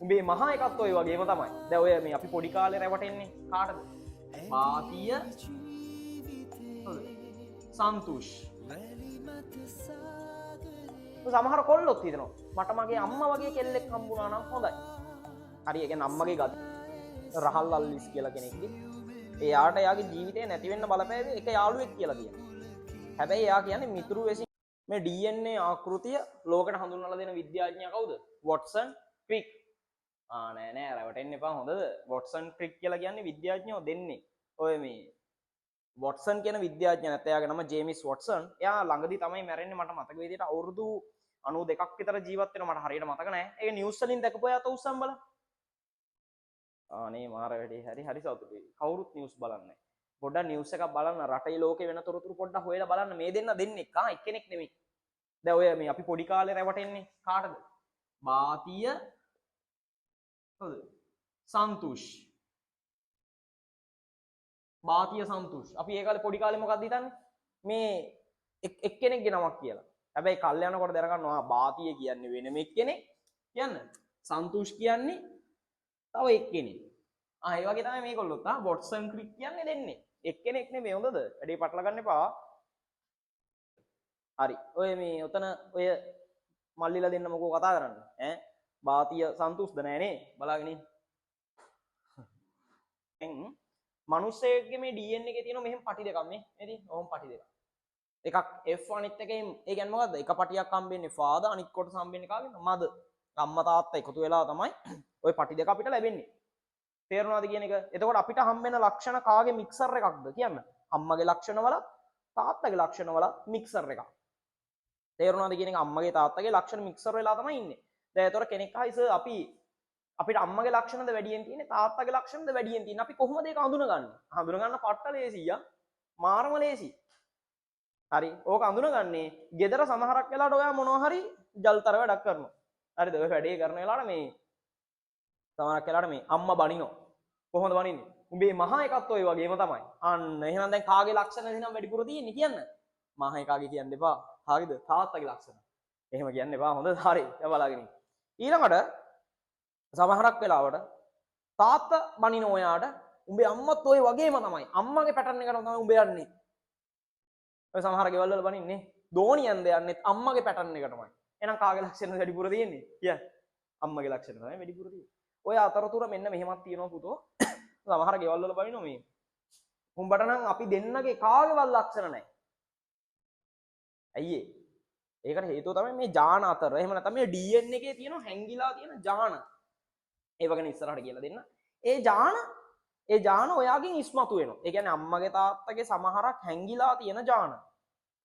උඹේ මහා එකත් ඔය වගේම තමයි. දැන් ඔය මේ අපි පොඩි කාලේ රැවටෙන්නේ කාටද? බාතිය සන්තුෂ්. සමහර කොල්ලොත් හිතනවා මට මගේ අම්මා වගේ කෙල්ලෙක් හම්බුණා නම් හොඳයි. හරි ඒ කියන්නේ අම්මගේ ගති. රහල් අල්ලිස් කියලා කෙනෙක්ගේ. එයාට එයාගේ ජීවිතේ නැති වෙන්න බලපෑවේ එක යාළුවෙක් කියලා කියනවා. හැබැයි එයා කියන්නේ මිතුරු වෙසින් මේ DNA ආකෘතිය ලෝකෙට හඳුන්වලා දෙන විද්‍යාඥයා කවුද? Watson Crick. නෑ රැවටෙන්න එපා හොඳද? වොට්සන් ක්‍රික් කියලා කියන්නේ විද්‍යාඥයෝ දෙන්නේ. ඔය මේ වොට්සන් කියන විද්‍යාඥයා නැත්නම් එයාගේ නම ජේමිස් වොට්සන්. එයා ළඟදී තමයි මැරෙන්නේ මට මතක විදිහට අවුරුදු 92ක් විතර ජීවත් වෙනවා මට හරියට මතක නෑ. ඒක නිවුස් වලින් දැකපු අය අත උස්සන් බලන්න. අනේ මාර වැඩේ හරි සතුටුයි. කවුරුත් නිවුස් බලන්නේ නැහැ. පොඩ්ඩක් නිවුස් එකක් බලන්න රටේ ලෝකේ වෙන තොරතුරු පොඩ්ඩක් හොයලා බලන්න මේ දෙන්න දෙන්නේ එක්කෙනෙක් නෙමෙයි. දැන් ඔය මේ අපි පොඩි කාලේ රැවටෙන්නේ කාටද? බාතිය සන්තුෂ්. බාතිය සන්තුෂ්. අපි ඒ කාලේ පොඩි කාලේ මොකක්ද හිතන්නේ? මේ එක්කෙනෙක්ගේ නමක් කියලා. හැබැයි කල් යනකොට දැනගන්නවා බාතිය කියන්නේ වෙනම එක්කෙනෙක් කියන්න. සන්තුෂ් කියන්නේ තව එක්කෙනෙක්. ඒ වගේ තමයි මේගොල්ලොත් වොට්සන් ක්‍රික් කියන්නේ දෙන්නේ. එක්කෙනෙක් නෙමෙයි හොඳද? වැඩේ පටල ගන්න එපා. හරි. ඔය මේ උතන ඔය මල්ලිලා දෙන්න මොකෝ කතා කරන්නේ? ඈ බාතිය සන්තුෂ්ද නෑනේ බලාගෙන ඉන්න. මනුස්සයෙක්ගේ මේ DNA එකේ තියෙන මෙහෙම පටි දෙකක් මේ. නේද? ඔහොම පටි දෙකක්. එකක් F අනිත් එකේ ඒ කියන්නේ මොකද්ද? එක පටියක් හම්බෙන්නේ father අනිත් කොටස හම්බෙන්නේ කාගෙන්ද? mother. අම්මා තාත්තා එකතු වෙලා තමයි ওই පටි දෙක අපිට ලැබෙන්නේ. තේරුණාද කියන එක? එතකොට අපිට හම්බෙන ලක්ෂණ කාගේ මික්සර් එකක්ද කියන්න? අම්මගේ ලක්ෂණ වල තාත්තගේ ලක්ෂණ වල මික්සර් එකක්. තේරුණාද කියන එක? අම්මගේ තාත්තගේ ලක්ෂණ මික්සර් වෙලා තමයි ඉන්නේ. දැන් එතකොට කෙනෙක් අහයි අපිට අම්මගේ ලක්ෂණද වැඩියෙන් තියෙන්නේ තාත්තගේ ලක්ෂණද වැඩියෙන් තියෙන්නේ? අපි කොහොමද ඒක හඳුනගන්නේ? හඳුනගන්න පට්ට ලේසියි මාරම ලේසි. හරි. ඕක හඳුනගන්නේ ගෙදර සමහරක් වෙලාවට ඔයා මොනවා හරි ජල්තර වැඩක් කරනවා. හරිද? ඔය වැඩේ කරන වෙලාවට මේ සමහරක් වෙලාවට මේ අම්මා බනිනවා. කොහොමද බනින්නේ? උඹේ මහා එකත් ඔය වගේම තමයි. අන්න එහෙනම් දැන් කාගේ ලක්ෂණ එහෙනම් වැඩිපුර තියෙන්නේ කියන්න. මහා එකාගේ කියන්න එපා. කාගේද? තාත්තගේ ලක්ෂණ. එහෙම කියන්න එපා. හොඳද? හරි. දැන් බලාගෙන ඉන්න. ඊළඟට සමහරක් වෙලාවට තාත්තා බනින ඔයාට උඹේ අම්මත් ඔය වගේම තමයි. අම්මගේ පැටර්න් එකකට තමයි උඹ යන්නේ. ඔය සමහර ගෙවල් වල බනින්නේ දෝනියන්ද යන්නේ අම්මගේ පැටර්න් එකටමයි. එහෙනම් කාගේ ලක්ෂණ වැඩිපුර තියෙන්නේ? කියන්න. අම්මගේ ලක්ෂණ තමයි වැඩිපුර තියෙන්නේ. ඔය අතරතුර මෙන්න මෙහෙමත් තියෙනවා පුතෝ. සමහර ගෙවල් වල බනිනවා මේ. උඹට නම් අපි දෙන්නගේ කාගේවත් ලක්ෂණ නැහැ. ඇයි ඒ? ඒකට හේතුව තමයි මේ ජාන අතර. එහෙම නැත්නම් මේ DNA එකේ තියෙන හැංගිලා තියෙන ජාන. ඒව ගැන ඉස්සරහට කියලා දෙන්න. ඒ ජාන ඔයාගෙන් ඉස්මතු වෙනවා. ඒ කියන්නේ අම්මගේ තාත්තගේ සමහරක් හැංගිලා තියෙන ජාන.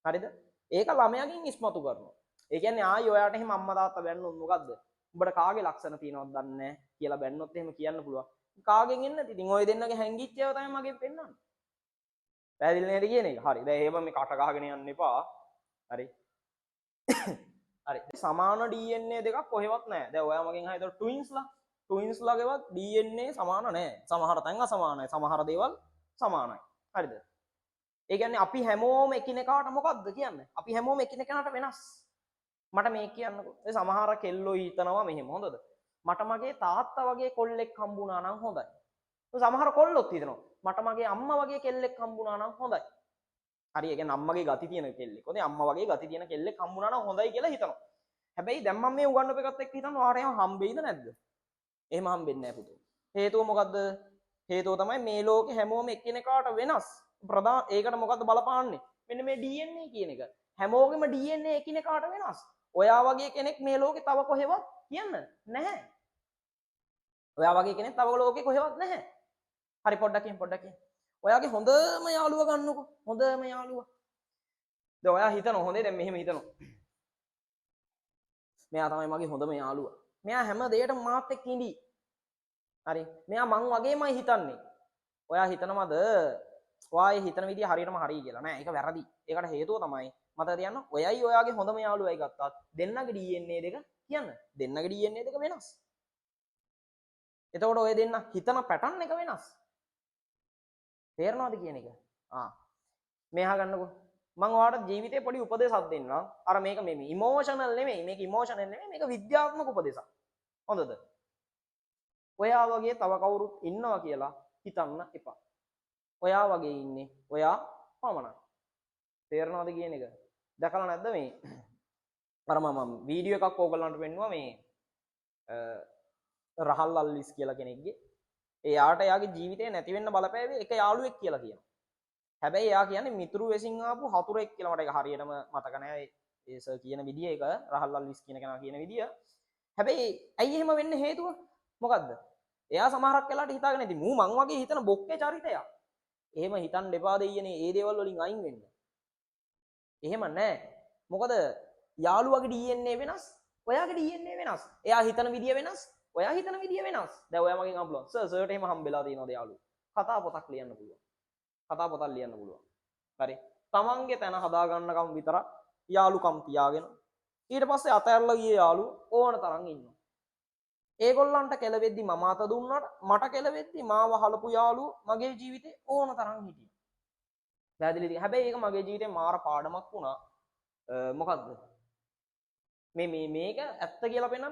හරිද? ඒක ළමයාගෙන් ඉස්මතු කරනවා. ඒ කියන්නේ ආයි ඔයාට එහෙම අම්මා තාත්තා බැන්නොත් මොකද්ද? උඹට කාගේ ලක්ෂණ තියෙනවද දන්නේ නැහැ කියලා බැන්නොත් එහෙම කියන්න පුළුවන්. කාගෙන් එන්නද? ඉතින් ඔය දෙන්නගේ හැංගිච්ච ඒවා තමයි මගෙන් පෙන්නන්නේ. පැහැදිලි නේද කියන එක? හරි. දැන් එහෙම මේ කට ගහගෙන යන්න එපා. හරි. හරි. සමාන DNA දෙකක් කොහෙවත් නැහැ. දැන් ඔයා මගෙන් අහයි ඒතර ට්වින්ස්ලා. ට්වින්ස්ලාගේවත් DNA සමාන නැහැ. සමහර තැන් අසමානයි. සමහර දේවල් සමානයි. හරිද? ඒ කියන්නේ අපි හැමෝම එකිනෙකාට මොකද්ද කියන්නේ? අපි හැමෝම එකිනෙකාට වෙනස්. මට මේ කියන්නකෝ. ඒ සමහර කෙල්ලෝ හිතනවා මෙහෙම හොඳද? මට මගේ තාත්තා වගේ කොල්ලෙක් හම්බුණා නම් හොඳයි. සමහර කොල්ලොත් හිතනවා මට මගේ අම්මා වගේ කෙල්ලෙක් හම්බුණා නම් හොඳයි. හරි ඒ කියන්නේ අම්මගේ ගති තියෙන කෙල්ලෙක්. හොඳයි අම්මා වගේ ගති තියෙන කෙල්ලෙක් හම්බුණා නම් හොඳයි කියලා හිතනවා. හැබැයි දැන් මම මේ උගන්වපු එකත් එක්ක හිතනවා ඔයාට එහෙම හම්බෙයිද නැද්ද? එහෙම හම්බෙන්නේ නැහැ පුතෝ. හේතුව මොකද්ද? හේතුව තමයි මේ ලෝකේ හැමෝම එකිනෙකාට වෙනස්. ප්‍රධාන ඒකට මොකද්ද බලපාන්නේ? මෙන්න මේ DNA කියන එක. හැමෝගෙම DNA එකිනෙකාට වෙනස්. ඔයා වගේ කෙනෙක් මේ ලෝකේ තව කොහෙවත් කියන්න නැහැ. ඔයා වගේ කෙනෙක් තව ලෝකේ කොහෙවත් නැහැ. හරි පොඩ්ඩක් කියන්න. ඔයාගේ හොඳම යාළුවා ගන්නකො. හොඳම යාළුවා. දැන් ඔයා හිතනවා හොඳේ දැන් මෙහෙම හිතනවා. මෙයා තමයි මගේ හොඳම යාළුවා. මෙයා හැම දෙයකටම මාත් එක්ක ඉඳී. හරි. මෙයා මං වගේමයි හිතන්නේ. ඔයා හිතනවද ඔයා හිතන විදිය හරියටම හරි කියලා නෑ. ඒක වැරදි. ඒකට හේතුව තමයි මතක තියන්න ඔයයි ඔයාගේ හොඳම යාළුවයි ගත්තත් දෙන්නගේ DNA දෙක කියන්න. දෙන්නගේ DNA දෙක වෙනස්. එතකොට ඔය දෙන්න හිතන පැටර්න් එක වෙනස්. තේරෙනවද කියන එක? මෙහා ගන්නකො. මම ඔයාලට ජීවිතේ පොඩි උපදේශයක් දෙන්නම්. අර මේක මේ ඉමෝෂනල් නෙමෙයි. මේක ඉමෝෂනල් නෙමෙයි. මේක විද්‍යාත්මක උපදේශයක්. හොඳද? ඔයා වගේ තව කවුරුත් ඉන්නවා කියලා හිතන්න එපා. ඔයා වගේ ඉන්නේ ඔයා පමණයි. තේරෙනවද කියන එක? දැකලා නැද්ද මේ? අර මම වීඩියෝ එකක් ඕගොල්ලන්ට පෙන්නුවා මේ රහල් අල්විස් කියලා කෙනෙක්ගේ. එයාට එයාගේ ජීවිතේ නැති වෙන්න බලපෑවේ එක යාළුවෙක් කියලා කියනවා. හැබැයි එයා කියන්නේ මිතුරු වෙසින් ආපු හතුරෙක් කියලා. මට ඒක හරියටම මතක නැහැ. ඒ සර් කියන විදිය ඒක රහල් අල්විස් කියන කෙනා කියන විදිය. හැබැයි ඇයි එහෙම වෙන්න හේතුව? මොකද්ද? එයා සමහරක් වෙලාවට හිතාගෙන ඉතින් මූ මං වගේ හිතන බොක්කේ චරිතයක්. එහෙම හිතන්න එපා දෙයියනේ. ඒ දේවල් වලින් අයින් වෙන්න. එහෙම නැහැ. මොකද යාළුවගේ DNA වෙනස්, ඔයාගේ DNA වෙනස්. එයා හිතන විදිය වෙනස්, ඔයා හිතන විදිය වෙනස්. දැන් ඔයා මගෙන් අහපුවා සර්ට එහෙම හම්බෙලා තියෙනවද යාළුවෝ? කතා පොතක් ලියන්න පුළුවන්. කතා පොතක් ලියන්න පුළුවන්. හරි. තමන්ගේ තැන හදා ගන්නකම් විතරක් යාළුකම් තියාගෙන ඊට පස්සේ අතහැරලා ගිය යාළුවෝ ඕන තරම් ඉන්නවා. ඒගොල්ලන්ට කෙලවෙද්දි මම අත දුන්නාට මට කෙලවෙද්දි මාව හලපු යාළුවෝ මගේ ජීවිතේ ඕන තරම් හිටියා. පැහැදිලිද? හැබැයි ඒක මගේ ජීවිතේ මාර පාඩමක් වුණා. මොකද්ද? මේක ඇත්ත කියලා පෙන්නන්න